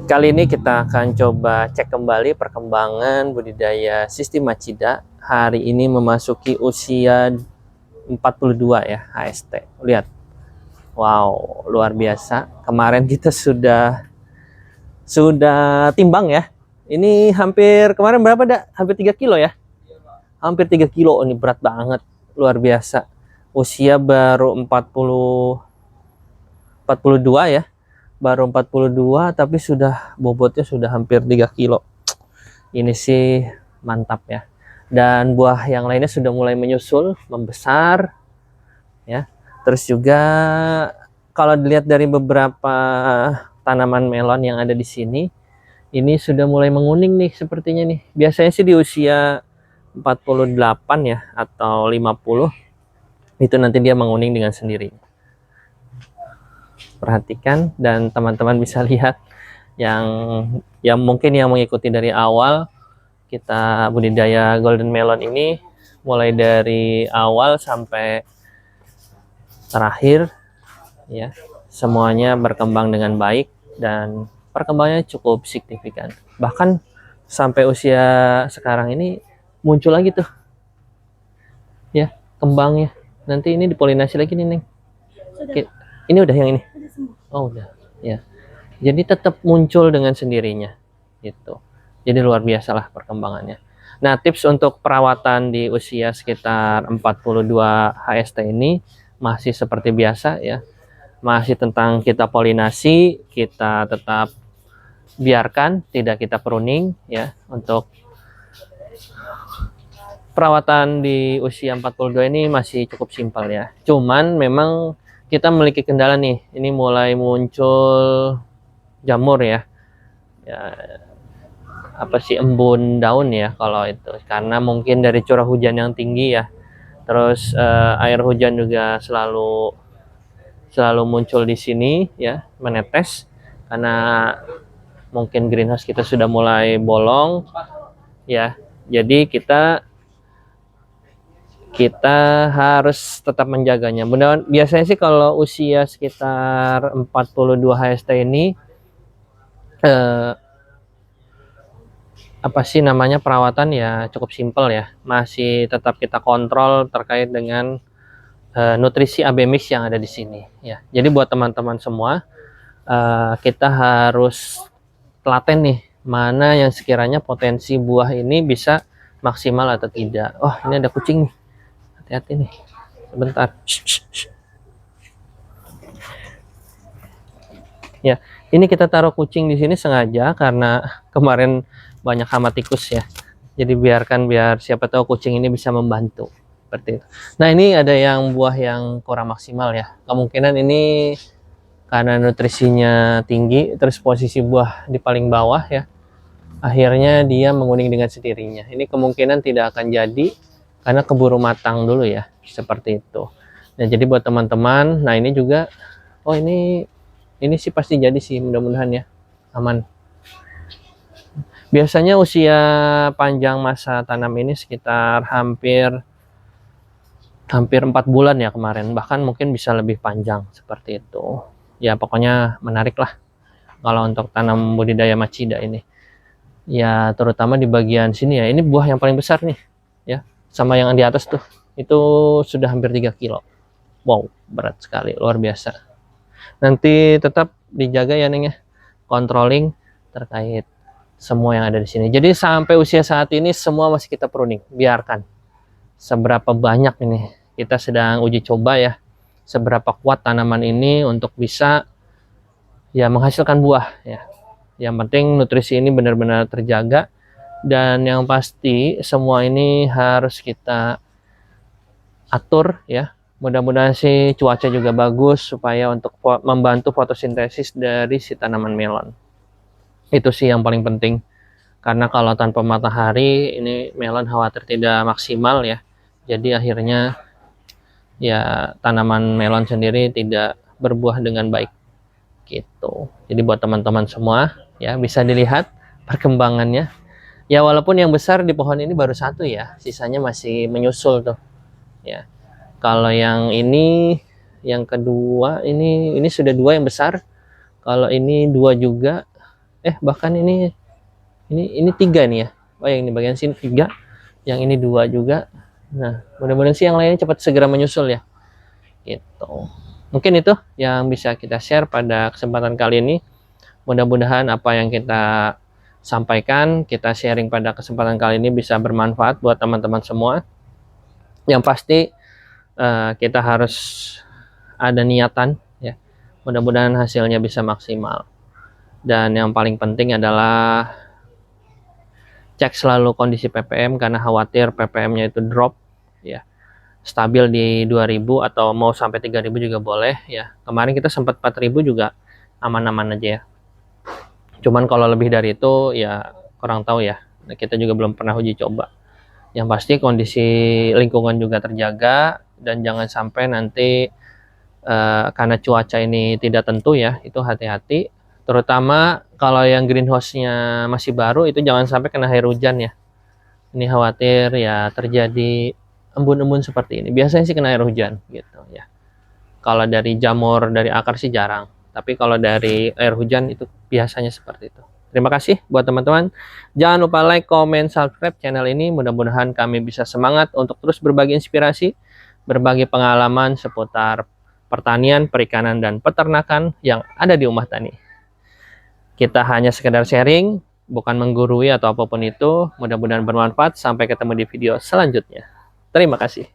Kali ini kita akan coba cek kembali perkembangan budidaya Sistematiida. Hari ini memasuki usia 42 ya, HST. Lihat, wow, luar biasa. Kemarin kita sudah timbang ya. Ini hampir kemarin berapa dah? Hampir 3 kilo ya. Hampir 3 kilo, ini berat banget, luar biasa. Usia baru 42 ya. Baru 42 tapi sudah bobotnya sudah hampir 3 kilo. Ini sih mantap ya. Dan buah yang lainnya sudah mulai menyusul, membesar ya. Terus juga kalau dilihat dari beberapa tanaman melon yang ada di sini, ini sudah mulai menguning nih sepertinya nih. Biasanya sih di usia 48 ya atau 50 itu nanti dia menguning dengan sendirinya. Perhatikan dan teman-teman bisa lihat yang mungkin yang mengikuti dari awal kita budidaya golden melon ini, mulai dari awal sampai terakhir ya, semuanya berkembang dengan baik dan perkembangannya cukup signifikan. Bahkan sampai usia sekarang ini muncul lagi tuh ya kembangnya. Nanti ini dipolinasi lagi nih, Neng. Ini udah yang ini. Oh, udah. Ya. Jadi tetap muncul dengan sendirinya gitu. Jadi luar biasa lah perkembangannya. Nah, tips untuk perawatan di usia sekitar 42 HST ini masih seperti biasa ya. Masih tentang kita polinasi, kita tetap biarkan, tidak kita pruning ya. Untuk perawatan di usia 42 ini masih cukup simpel ya. Cuman memang kita memiliki kendala nih. Ini mulai muncul jamur ya. Apa sih, embun daun ya kalau itu, karena mungkin dari curah hujan yang tinggi ya. Terus air hujan juga selalu muncul di sini ya, menetes karena mungkin greenhouse kita sudah mulai bolong ya. Jadi kita harus tetap menjaganya. Biasanya sih kalau usia sekitar 42 HST ini apa sih namanya, perawatan ya cukup simpel ya. Masih tetap kita kontrol terkait dengan nutrisi AB mix yang ada di sini ya. Jadi buat teman-teman semua, kita harus telaten nih mana yang sekiranya potensi buah ini bisa maksimal atau tidak. Oh, ini ada kucing nih. Hati-hati nih. Sebentar. Ya, ini kita taruh kucing di sini sengaja karena kemarin banyak hama tikus ya. Jadi biar siapa tahu kucing ini bisa membantu seperti itu. Nah, ini ada yang buah yang kurang maksimal ya. Kemungkinan ini karena nutrisinya tinggi, terus posisi buah di paling bawah ya. Akhirnya dia menguning dengan sendirinya. Ini kemungkinan tidak akan jadi karena keburu matang dulu ya, seperti itu. Nah, jadi buat teman-teman, nah ini juga, oh ini sih pasti jadi sih, mudah-mudahan ya aman. Biasanya usia panjang masa tanam ini sekitar hampir 4 bulan ya kemarin, bahkan mungkin bisa lebih panjang seperti itu. Ya pokoknya menarik lah kalau untuk tanam budidaya Machida ini. Ya terutama di bagian sini ya, ini buah yang paling besar nih ya, sama yang di atas tuh, itu sudah hampir 3 kilo. Wow, berat sekali, luar biasa. Nanti tetap dijaga ya Neng ya, controlling terkait semua yang ada di sini. Jadi sampai usia saat ini semua masih kita pruning, biarkan. Seberapa banyak ini kita sedang uji coba ya, seberapa kuat tanaman ini untuk bisa ya menghasilkan buah ya. Yang penting nutrisi ini benar-benar terjaga, dan yang pasti semua ini harus kita atur ya. Mudah-mudahan sih cuaca juga bagus supaya untuk membantu fotosintesis dari si tanaman melon. Itu sih yang paling penting. Karena kalau tanpa matahari ini melon khawatir tidak maksimal ya. Jadi akhirnya ya tanaman melon sendiri tidak berbuah dengan baik gitu. Jadi buat teman-teman semua ya, bisa dilihat perkembangannya. Ya walaupun yang besar di pohon ini baru satu ya, sisanya masih menyusul tuh ya. Kalau yang ini, yang kedua ini sudah 2 yang besar. Kalau ini 2 juga bahkan ini 3 nih ya. Oh, yang di bagian sini 3, yang ini 2 juga. Nah, mudah-mudahan sih yang lainnya cepat segera menyusul ya. Gitu. Mungkin itu yang bisa kita share pada kesempatan kali ini. Mudah-mudahan apa yang kita sampaikan, kita sharing pada kesempatan kali ini bisa bermanfaat buat teman-teman semua. Yang pasti kita harus ada niatan ya. Mudah-mudahan hasilnya bisa maksimal. Dan yang paling penting adalah cek selalu kondisi PPM karena khawatir PPM-nya itu drop ya. Stabil di 2000 atau mau sampai 3000 juga boleh ya. Kemarin kita sempat 4000 juga aman-aman aja ya. Cuman kalau lebih dari itu ya kurang tahu ya. Nah, kita juga belum pernah uji coba. Yang pasti kondisi lingkungan juga terjaga dan jangan sampai nanti karena cuaca ini tidak tentu ya, itu hati-hati. Terutama kalau yang greenhouse-nya masih baru itu jangan sampai kena air hujan ya. Ini khawatir ya terjadi embun-embun seperti ini. Biasanya sih kena air hujan gitu ya. Kalau dari jamur dari akar sih jarang. Tapi kalau dari air hujan itu biasanya seperti itu. Terima kasih buat teman-teman. Jangan lupa like, comment, subscribe channel ini. Mudah-mudahan kami bisa semangat untuk terus berbagi inspirasi, berbagi pengalaman seputar pertanian, perikanan, dan peternakan yang ada di Ummah Tani. Kita hanya sekedar sharing, bukan menggurui atau apapun itu. Mudah-mudahan bermanfaat. Sampai ketemu di video selanjutnya. Terima kasih.